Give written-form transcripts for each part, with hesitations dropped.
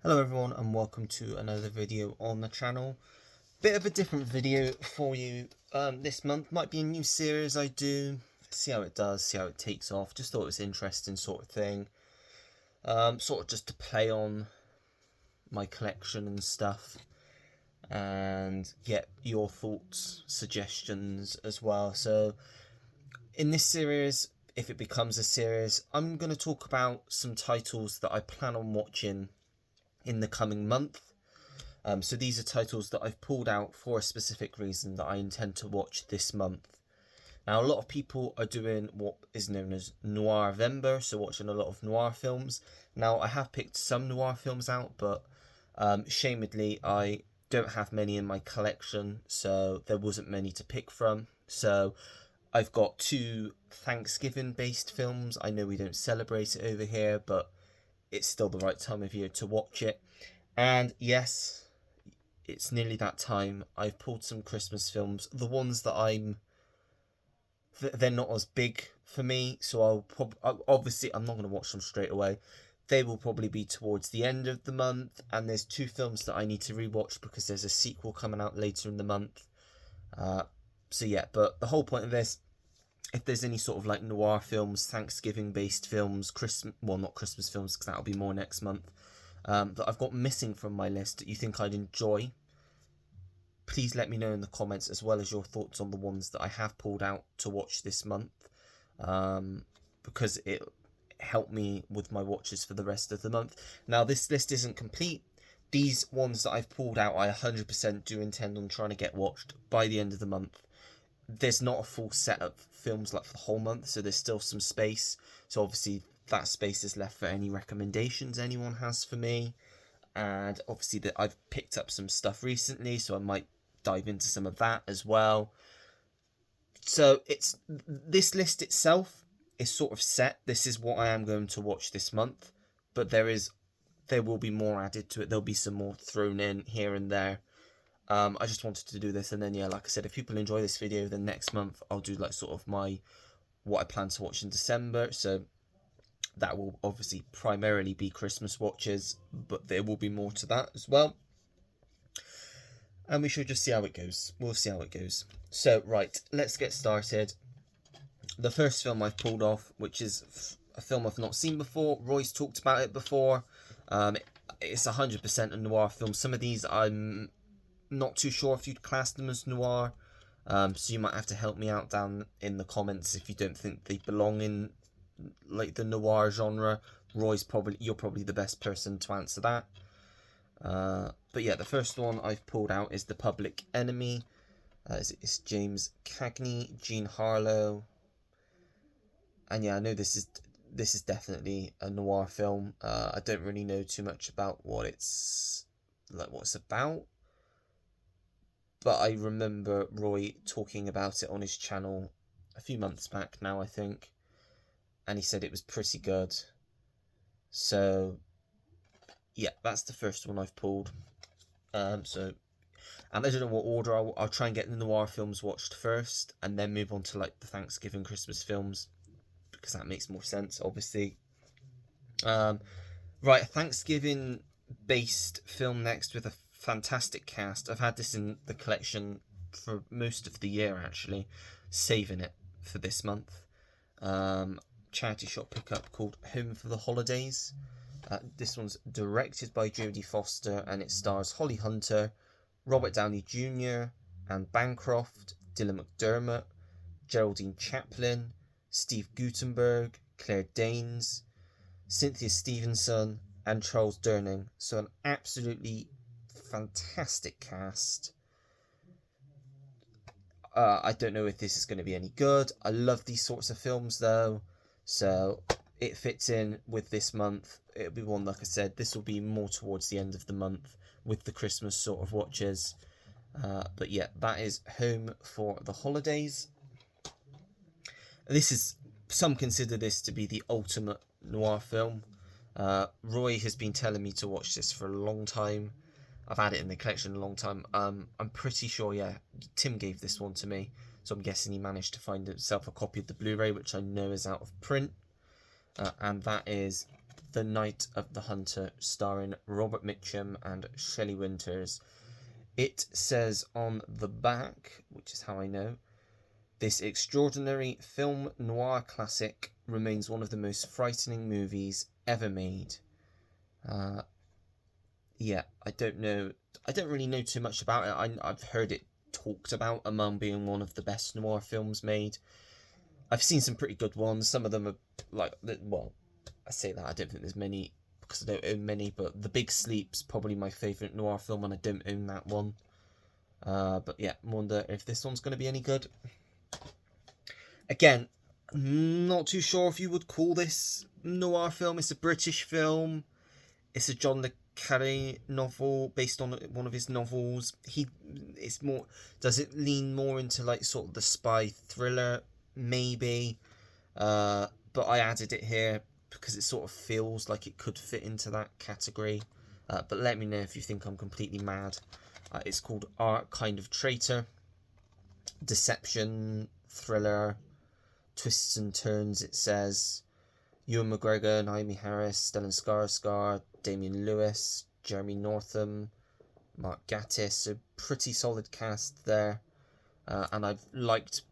Hello everyone and welcome to another video on the channel. Bit of a different video for you this month. Might be a new series I do. See how it does, see how it takes off. Just thought it was interesting sort of thing. Sort of just to play on my collection and stuff. And get your thoughts, suggestions as well. So in this series, if it becomes a series, I'm going to talk about some titles that I plan on watching in the coming month. So these are titles that I've pulled out for a specific reason that I intend to watch this month. Now, a lot of people are doing what is known as Noirvember, so watching a lot of noir films. Now, I have picked some noir films out, but shamedly, I don't have many in my collection, so there wasn't many to pick from. So I've got two Thanksgiving-based films. I know we don't celebrate it over here, but it's still the right time of year to watch it. And yes, it's nearly that time. I've pulled some Christmas films. The ones that they're not as big for me, so obviously I'm not going to watch them straight away. They will probably be towards the end of the month, and there's two films that I need to rewatch because there's a sequel coming out later in the month. So yeah, but the whole point of this, if there's any sort of like noir films, Thanksgiving based films, not Christmas films because that'll be more next month, that I've got missing from my list that you think I'd enjoy, please let me know in the comments, as well as your thoughts on the ones that I have pulled out to watch this month, because it helped me with my watches for the rest of the month. Now, this list isn't complete. These ones that I've pulled out, I 100% do intend on trying to get watched by the end of the month. There's not a full set of films like for the whole month, so there's still some space. So obviously that space is left for any recommendations anyone has for me. And obviously that I've picked up some stuff recently, so I might dive into some of that as well. So this list itself is sort of set. This is what I am going to watch this month, but there will be more added to it. There'll be some more thrown in here and there. I just wanted to do this, and then yeah, like I said, if people enjoy this video, then next month I'll do like sort of what I plan to watch in December. So that will obviously primarily be Christmas watches, but there will be more to that as well. And we shall just see how it goes. We'll see how it goes. So right, let's get started. The first film I've pulled off, which is a film I've not seen before. Roy's talked about it before. It's 100% a noir film. Some of these I'm not too sure if you'd class them as noir, so you might have to help me out down in the comments if you don't think they belong in like the noir genre. You're probably the best person to answer that. But yeah, the first one I've pulled out is The Public Enemy. It's James Cagney, Jean Harlow, and yeah, I know this is definitely a noir film. I don't really know too much about what it's about, but I remember Roy talking about it on his channel a few months back now, I think, and he said it was pretty good. So yeah, that's the first one I've pulled. And I don't know what order I'll try and get the noir films watched first, and then move on to like the Thanksgiving Christmas films, because that makes more sense, obviously. Right, Thanksgiving based film next with a fantastic cast. I've had this in the collection for most of the year, actually, saving it for this month. Charity shop pickup called Home for the Holidays. This one's directed by Jodie Foster, and it stars Holly Hunter, Robert Downey Jr., Anne Bancroft, Dylan McDermott, Geraldine Chaplin, Steve Guttenberg, Claire Danes, Cynthia Stevenson, and Charles Durning. So an absolutely fantastic cast. I don't know if this is going to be any good. I love these sorts of films though, so it fits in with this month. It'll be one, like I said, this will be more towards the end of the month with the Christmas sort of watches. But yeah, that is Home for the Holidays. Some consider this to be the ultimate noir film. Roy has been telling me to watch this for a long time. I've had it in the collection a long time. I'm pretty sure, yeah, Tim gave this one to me, so I'm guessing he managed to find himself a copy of the Blu-ray, which I know is out of print. And that is The Night of the Hunter, starring Robert Mitchum and Shelley Winters. It says on the back, which is how I know, this extraordinary film noir classic remains one of the most frightening movies ever made. Yeah, I don't know. I don't really know too much about it. I've heard it talked about among being one of the best noir films made. I've seen some pretty good ones. Some of them are like, well, I say that, I don't think there's many because I don't own many, but The Big Sleep's probably my favourite noir film and I don't own that one. But yeah, I wonder if this one's going to be any good. Again, not too sure if you would call this noir film. It's a British film. It's a John le Carré novel based on one of his novels. It's more, does it lean more into like sort of the spy thriller? Maybe. But I added it here because it sort of feels like it could fit into that category. But let me know if you think I'm completely mad. It's called Art Kind of Traitor. Deception, thriller, twists and turns, it says. Ewan McGregor, Naomi Harris, Stellan Skarsgård, Damian Lewis, Jeremy Northam, Mark Gatiss. So pretty solid cast there. And I've liked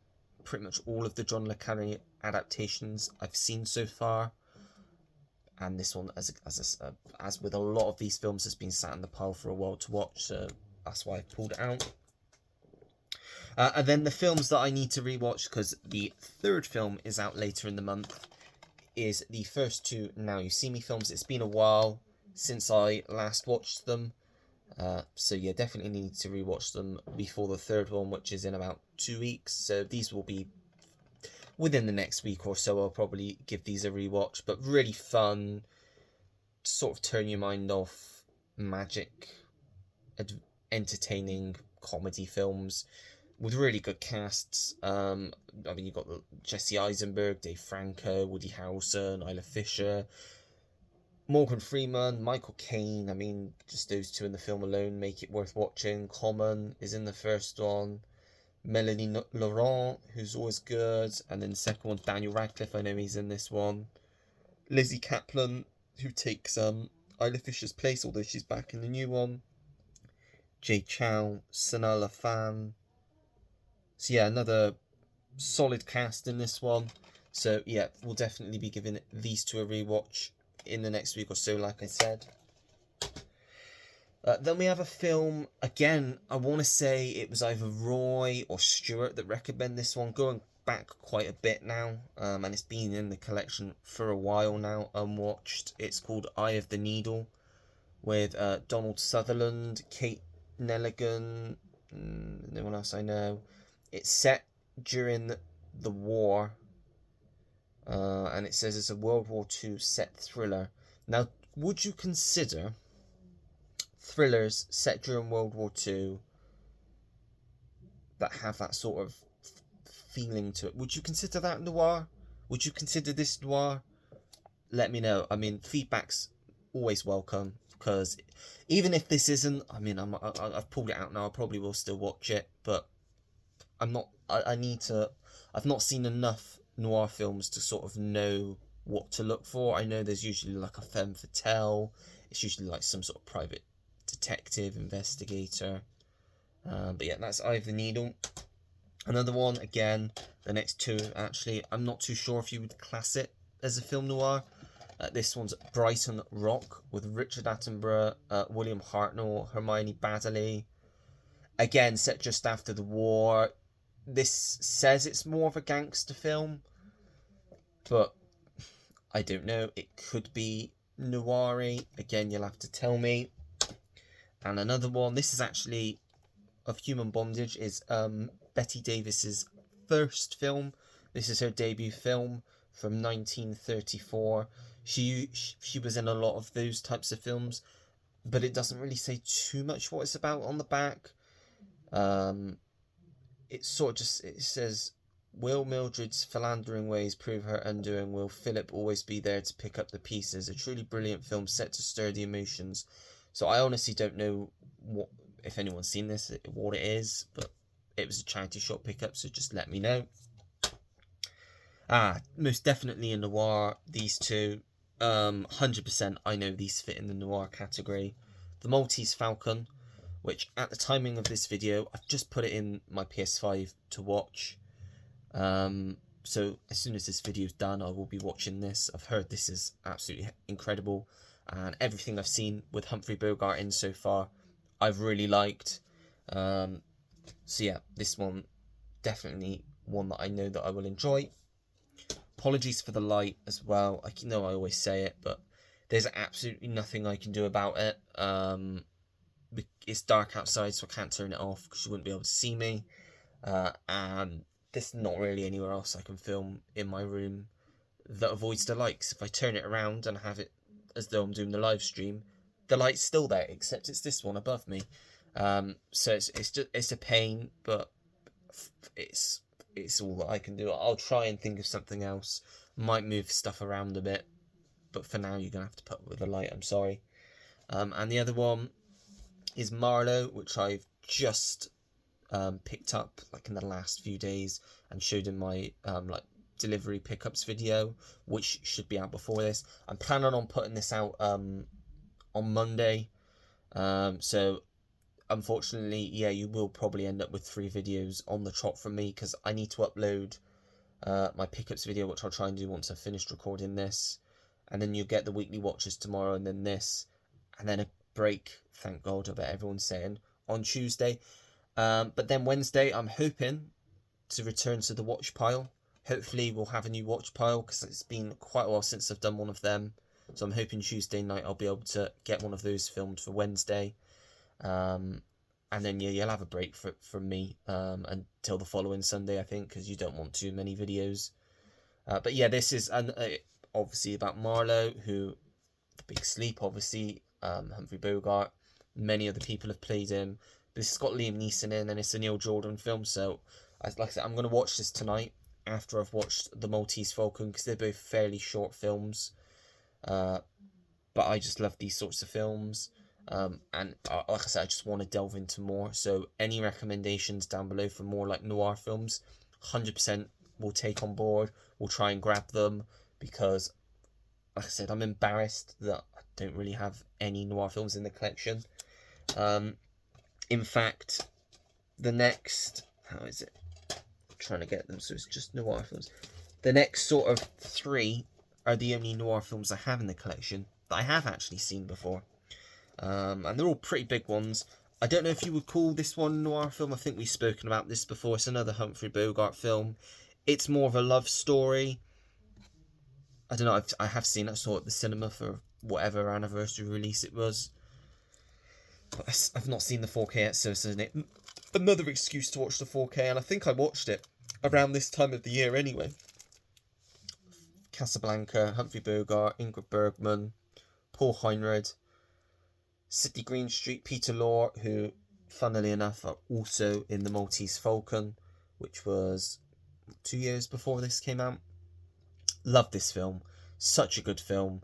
pretty much all of the John le Carré adaptations I've seen so far. And this one, as with a lot of these films, has been sat in the pile for a while to watch. So that's why I pulled it out. And then the films that I need to rewatch, because the third film is out later in the month, is the first two Now You See Me films. It's been a while since I last watched them. So yeah, definitely need to rewatch them before the third one, which is in about 2 weeks. So these will be within the next week or so. I'll probably give these a rewatch, but really fun, sort of turn your mind off, magic, entertaining comedy films with really good casts. I mean, you've got Jesse Eisenberg, Dave Franco, Woody Harrelson, Isla Fisher, Morgan Freeman, Michael Caine. I mean, just those two in the film alone make it worth watching. Common is in the first one. Melanie Laurent, who's always good. And then the second one, Daniel Radcliffe. I know he's in this one. Lizzie Kaplan, who takes Isla Fisher's place, although she's back in the new one. Jay Chow, Sanaa Lathan. So yeah, another solid cast in this one. So yeah, we'll definitely be giving these two a rewatch in the next week or so, like I said. Then we have a film, again, I want to say it was either Roy or Stuart that recommended this one, going back quite a bit now, and it's been in the collection for a while now, unwatched. It's called Eye of the Needle, with Donald Sutherland, Kate Nelligan, no one else I know. It's set during the war, and it says it's a World War II set thriller. Now, would you consider thrillers set during World War II that have that sort of feeling to it, would you consider that noir? Would you consider this noir? Let me know. I mean, feedback's always welcome, because even if this isn't, I mean, I've pulled it out now, I probably will still watch it, but I've not seen enough noir films to sort of know what to look for. I know there's usually like a femme fatale. It's usually like some sort of private detective, investigator. But yeah, that's Eye of the Needle. Another one, again, the next two, actually, I'm not too sure if you would class it as a film noir. This one's Brighton Rock, with Richard Attenborough, William Hartnell, Hermione Baddeley. Again, set just after the war. This says it's more of a gangster film, but I don't know. It could be noir-y. Again, you'll have to tell me. And another one, this is actually of Human Bondage, is Bette Davis's first film. This is her debut film from 1934. She was in a lot of those types of films, but it doesn't really say too much what it's about on the back. It sort of just, it says, will Mildred's philandering ways prove her undoing? Will Philip always be there to pick up the pieces? A truly brilliant film set to stir the emotions. So I honestly don't know what, if anyone's seen this, what it is, but it was a charity shop pickup, so just let me know. Most definitely a noir, these two. 100% I know these fit in the noir category. The Maltese Falcon, which at the timing of this video, I've just put it in my PS5 to watch. So as soon as this video is done, I will be watching this. I've heard this is absolutely incredible, and everything I've seen with Humphrey Bogart in so far, I've really liked. So yeah, this one, definitely one that I know that I will enjoy. Apologies for the light as well. I know I always say it, but there's absolutely nothing I can do about it. It's dark outside, so I can't turn it off because you wouldn't be able to see me. And there's not really anywhere else I can film in my room that avoids the lights. If I turn it around and have it as though I'm doing the live stream, the light's still there, except it's this one above me. So it's a pain, but it's all that I can do. I'll try and think of something else. Might move stuff around a bit, but for now you're gonna have to put up with the light. I'm sorry. And the other one is Marlowe, which I've just picked up like in the last few days and showed in my like delivery pickups video, which should be out before this. I'm planning on putting this out on Monday. So unfortunately, yeah, you will probably end up with 3 videos on the trot from me because I need to upload my pickups video, which I'll try and do once I've finished recording this, and then you'll get the weekly watches tomorrow, and then this, and then a break, thank God, I bet everyone's saying, on Tuesday. But then Wednesday, I'm hoping to return to the watch pile. Hopefully we'll have a new watch pile because it's been quite a while since I've done one of them. So I'm hoping Tuesday night I'll be able to get one of those filmed for Wednesday. And then yeah, you'll have a break from me until the following Sunday, I think, because you don't want too many videos. But yeah, this is obviously about Marlowe, who, The Big Sleep, obviously, Humphrey Bogart. Many other people have played him. But this has got Liam Neeson in, and it's a Neil Jordan film. So, like I said, I'm going to watch this tonight after I've watched The Maltese Falcon, because they're both fairly short films. But I just love these sorts of films. And like I said, I just want to delve into more. So any recommendations down below for more like noir films, 100% we'll take on board. We'll try and grab them, because like I said, I'm embarrassed that I don't really have any noir films in the collection. In fact, the next, how is it? I'm trying to get them so it's just noir films. The next sort of 3 are the only noir films I have in the collection that I have actually seen before. And they're all pretty big ones. I don't know if you would call this one a noir film. I think we've spoken about this before. It's another Humphrey Bogart film. It's more of a love story. I don't know, I have seen it. I saw it at the cinema for whatever anniversary release it was. But I've not seen the 4K yet, so it's another excuse to watch the 4K. And I think I watched it around this time of the year anyway. Casablanca, Humphrey Bogart, Ingrid Bergman, Paul Heinrich, Sidney Greenstreet, Peter Lorre, who, funnily enough, are also in The Maltese Falcon, which was 2 years before this came out. Love this film. Such a good film.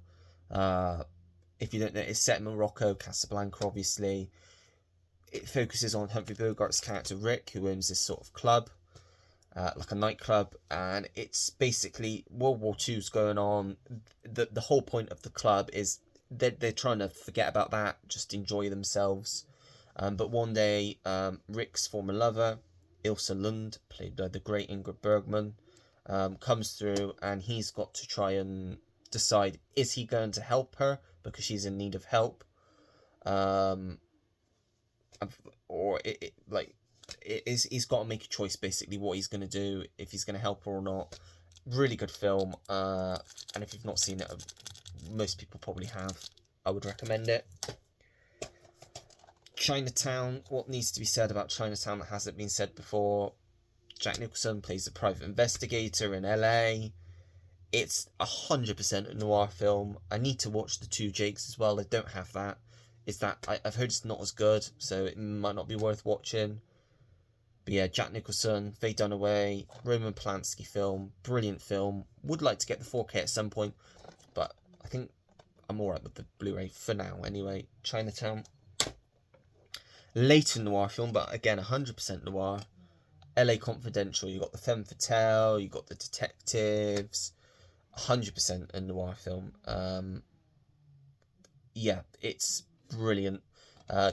If you don't know, it's set in Morocco, Casablanca, obviously. It focuses on Humphrey Bogart's character Rick, who owns this sort of club, like a nightclub, and it's basically World War II's going on. The whole point of the club is they're trying to forget about that, just enjoy themselves. But one day, Rick's former lover, Ilse Lund, played by the great Ingrid Bergman, comes through, and he's got to try and decide, is he going to help her because she's in need of help, or he's got to make a choice, basically, what he's going to do, if he's going to help her or not. Really good film, and if you've not seen it, most people probably have. I would recommend it. Chinatown. What needs to be said about Chinatown that hasn't been said before? Jack Nicholson plays a private investigator in LA. It's 100% a noir film. I need to watch The Two Jakes as well. I don't have that. I've heard it's not as good, so it might not be worth watching. But yeah, Jack Nicholson, Faye Dunaway, Roman Polanski film, brilliant film. Would like to get the 4K at some point, but I think I'm alright with the Blu-ray for now anyway. Chinatown. Later noir film, but again 100% noir. LA Confidential. You got the femme fatale, you got the detectives. 100% a noir film. Yeah, it's brilliant.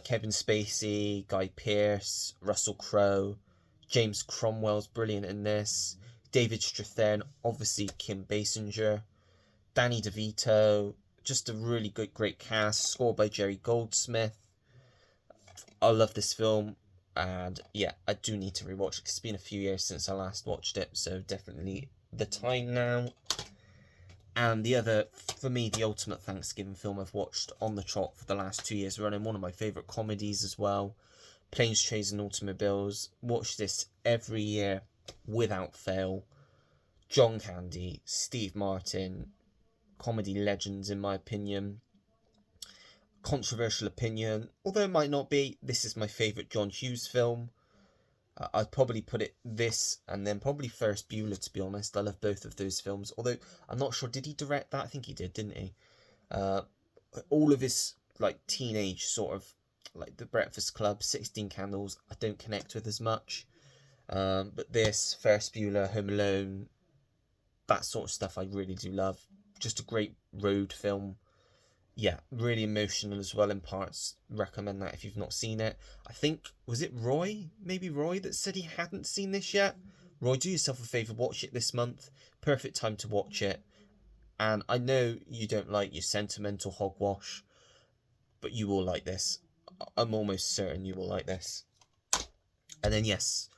Kevin Spacey, Guy Pearce, Russell Crowe, James Cromwell's brilliant in this. David Strathairn, obviously Kim Basinger, Danny DeVito, just a really good, great cast. Scored by Jerry Goldsmith. I love this film, and yeah, I do need to rewatch it. It's been a few years since I last watched it, so definitely the time now. And the other, for me, the ultimate Thanksgiving film I've watched on the trot for the last 2 years running, one of my favourite comedies as well, Planes, Trains and Automobiles. Watch this every year without fail. John Candy, Steve Martin, comedy legends in my opinion. Controversial opinion, although it might not be, this is my favourite John Hughes film. I'd probably put it this and then probably Ferris Bueller, to be honest. I love both of those films, although I'm not sure, did he direct that? I think he did, didn't he? All of his like teenage sort of like The Breakfast Club, 16 Candles, I don't connect with as much. But this, Ferris Bueller, Home Alone, that sort of stuff I really do love. Just a great road film. Yeah, really emotional as well in parts. Recommend that if you've not seen it. I think, was it Roy? Maybe Roy that said he hadn't seen this yet? Roy, do yourself a favour, watch it this month. Perfect time to watch it. And I know you don't like your sentimental hogwash, but you will like this. I'm almost certain you will like this. And then yes,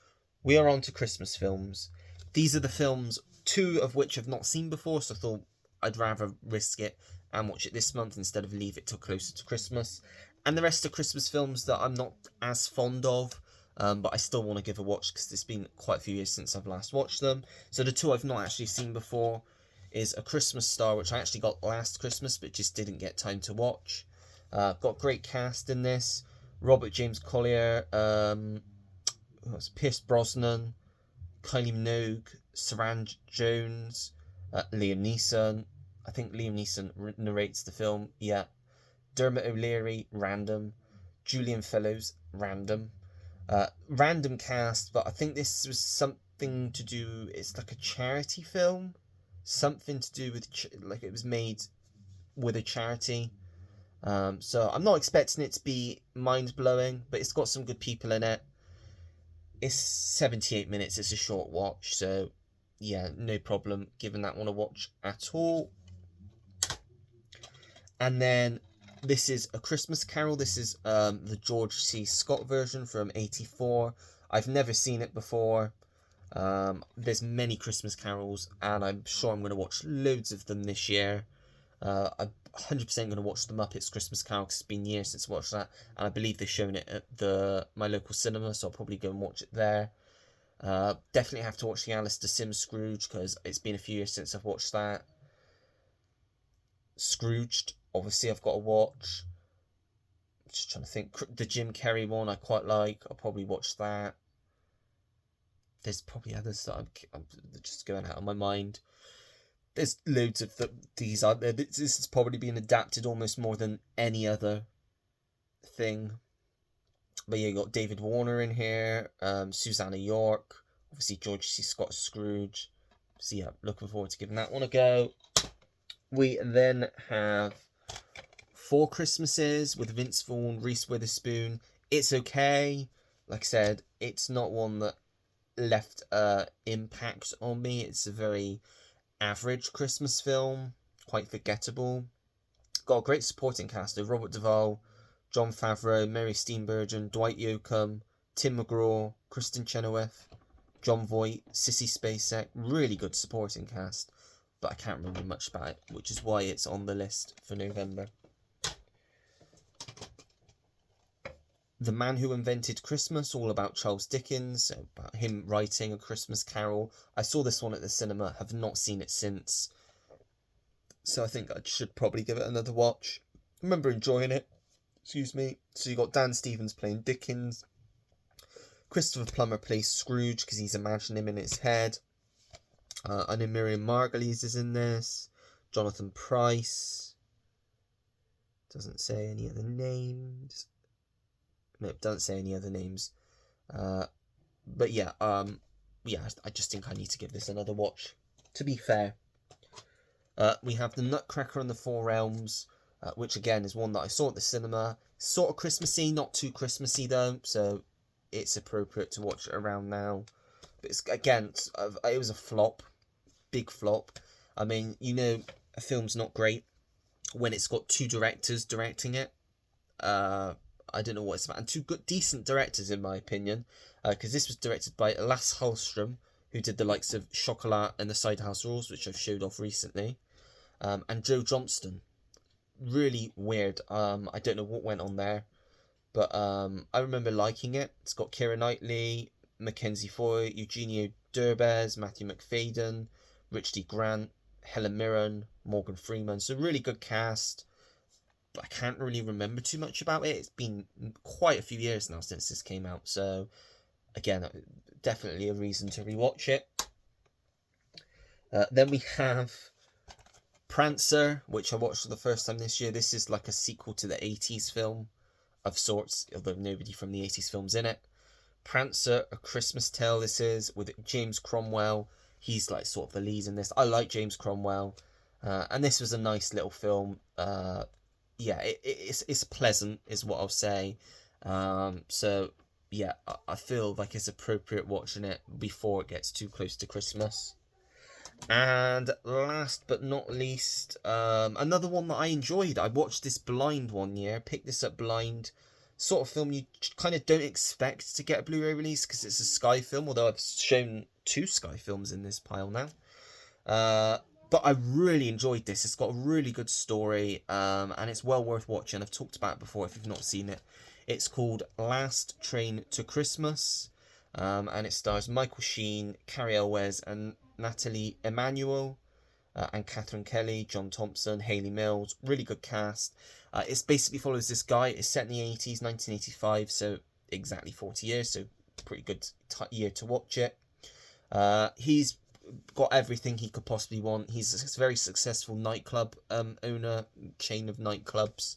we are on to Christmas films. These are the films, 2 of which I've not seen before, so I thought I'd rather risk it and watch it this month instead of leave it till closer to Christmas. And the rest are Christmas films that I'm not as fond of, but I still want to give a watch because it's been quite a few years since I've last watched them. So the 2 I've not actually seen before is A Christmas Star, which I actually got last Christmas but just didn't get time to watch. Got great cast in this. Robert James Collier, Pierce Brosnan, Kylie Minogue, Saran Jones, Liam Neeson. I think Liam Neeson narrates the film. Yeah. Dermot O'Leary, random. Julian Fellows, random. Random cast, but I think this was something to do. It's like a charity film. Something to do with like it was made with a charity. So I'm not expecting it to be mind blowing, but it's got some good people in it. It's 78 minutes. It's a short watch, so yeah, no problem giving that one a watch at all. And then this is A Christmas Carol. This is the George C. Scott version from '84. I've never seen it before. There's many Christmas carols, and I'm sure I'm going to watch loads of them this year. I'm 100% going to watch the Muppets Christmas Carol because it's been years since I watched that, and I believe they're showing it at my local cinema, so I'll probably go and watch it there. Definitely have to watch the Alistair Sims Scrooge because it's been a few years since I've watched that. Scrooged, obviously I've got to watch. Just trying to think. The Jim Carrey one I quite like. I'll probably watch that. There's probably others that I'm just going out of my mind. There's loads of these out there. This is probably being adapted almost more than any other thing. But yeah, you got David Warner in here, Susanna York, obviously George C. Scott Scrooge. So yeah, looking forward to giving that one a go. We then have Four Christmases with Vince Vaughn, Reese Witherspoon. It's okay. Like I said, it's not one that left impact on me. It's a very average Christmas film, quite forgettable. Got a great supporting cast of Robert Duvall, Jon Favreau, Mary Steenburgen, Dwight Yoakam, Tim McGraw, Kristen Chenoweth, Jon Voight, Sissy Spacek. Really good supporting cast, but I can't remember much about it, which is why it's on the list for November. The Man Who Invented Christmas, all about Charles Dickens, about him writing A Christmas Carol. I saw this one at the cinema, have not seen it since, so I think I should probably give it another watch. I remember enjoying it. Excuse me. So you got Dan Stevens playing Dickens. Christopher Plummer plays Scrooge because he's imagining him in his head. I know Miriam Margolyes is in this. Jonathan Pryce. Doesn't say any other names. No, it doesn't say any other names. But yeah, I just think I need to give this another watch, to be fair. We have The Nutcracker and the Four Realms, which again is one that I saw at the cinema. Sort of Christmassy, not too Christmassy though, so it's appropriate to watch it around now. But it's, again, it was a flop, big flop. I mean, you know, a film's not great when it's got two directors directing it. I don't know what it's about, and two good, decent directors in my opinion, because this was directed by Lasse Hallström, who did the likes of Chocolat and The Sidehouse Rules, which I've showed off recently, and Joe Johnston. Really weird. I don't know what went on there, but I remember liking it. It's got Keira Knightley, Mackenzie Foy, Eugenio Derbez, Matthew McFadyen, Rich D. Grant, Helen Mirren, Morgan Freeman. So really good cast. But I can't really remember too much about it. It's been quite a few years now since this came out. So again, definitely a reason to rewatch it. Then we have Prancer, which I watched for the first time this year. This is like a sequel to the 80s film of sorts, although nobody from the 80s film's in it. Prancer, A Christmas Tale this is, with James Cromwell. He's like sort of the lead in this. I like James Cromwell. And this was a nice little film. Yeah, it's pleasant is what I'll say. So yeah, I feel like it's appropriate watching it before it gets too close to Christmas. And last but not least, another one that I enjoyed. I watched this blind one year, picked this up blind. Sort of film you kind of don't expect to get a Blu-ray release because it's a Sky film, although I've shown 2 Sky films in this pile now. But I really enjoyed this. It's got a really good story, and it's well worth watching. I've talked about it before if you've not seen it. It's called Last Train to Christmas, and it stars Michael Sheen, Carrie Elwes, and Natalie Emmanuel, and Catherine Kelly, John Thompson, Hayley Mills. Really good cast. It basically follows this guy. It's set in the 80s, 1985, so exactly 40 years, so pretty good year to watch it. He's got everything he could possibly want. He's a very successful nightclub owner, chain of nightclubs.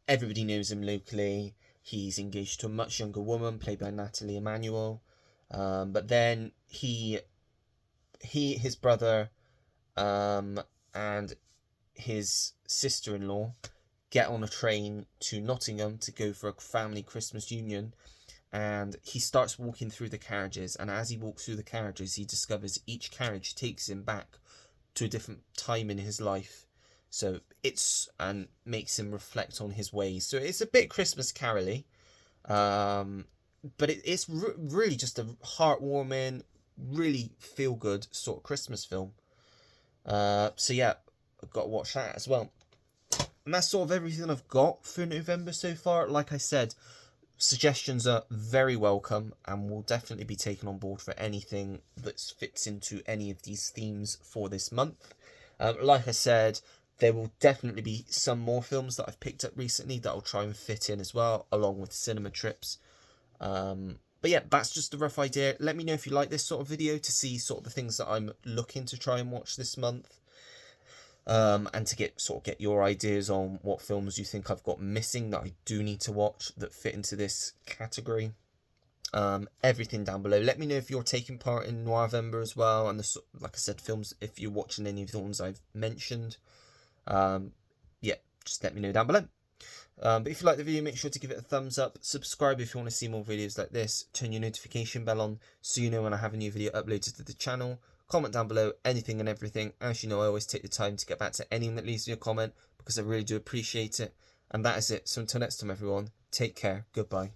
Everybody knows him locally. He's engaged to a much younger woman, played by Natalie Emmanuel. But then his brother, and his sister-in-law get on a train to Nottingham to go for a family Christmas union, and he starts walking through the carriages, and as he walks through the carriages he discovers each carriage takes him back to a different time in his life, so and makes him reflect on his ways. So it's a bit Christmas carol-y, but it's really just a heartwarming, really feel-good sort of Christmas film. So yeah, I've got to watch that as well. And that's sort of everything I've got for November so far. Like I said, suggestions are very welcome and will definitely be taken on board for anything that fits into any of these themes for this month. Like I said, there will definitely be some more films that I've picked up recently that I'll try and fit in as well, along with cinema trips. But yeah, that's just a rough idea. Let me know if you like this sort of video to see sort of the things that I'm looking to try and watch this month. And to get your ideas on what films you think I've got missing that I do need to watch that fit into this category. Everything down below. Let me know if you're taking part in November as well, and like I said, films, if you're watching any of the ones I've mentioned. Yeah, just let me know down below. But if you like the video, make sure to give it a thumbs up, subscribe if you want to see more videos like this, turn your notification bell on so you know when I have a new video uploaded to the channel. Comment down below anything and everything. As you know, I always take the time to get back to anyone that leaves me a comment because I really do appreciate it. And that is it. So until next time, everyone, take care. Goodbye.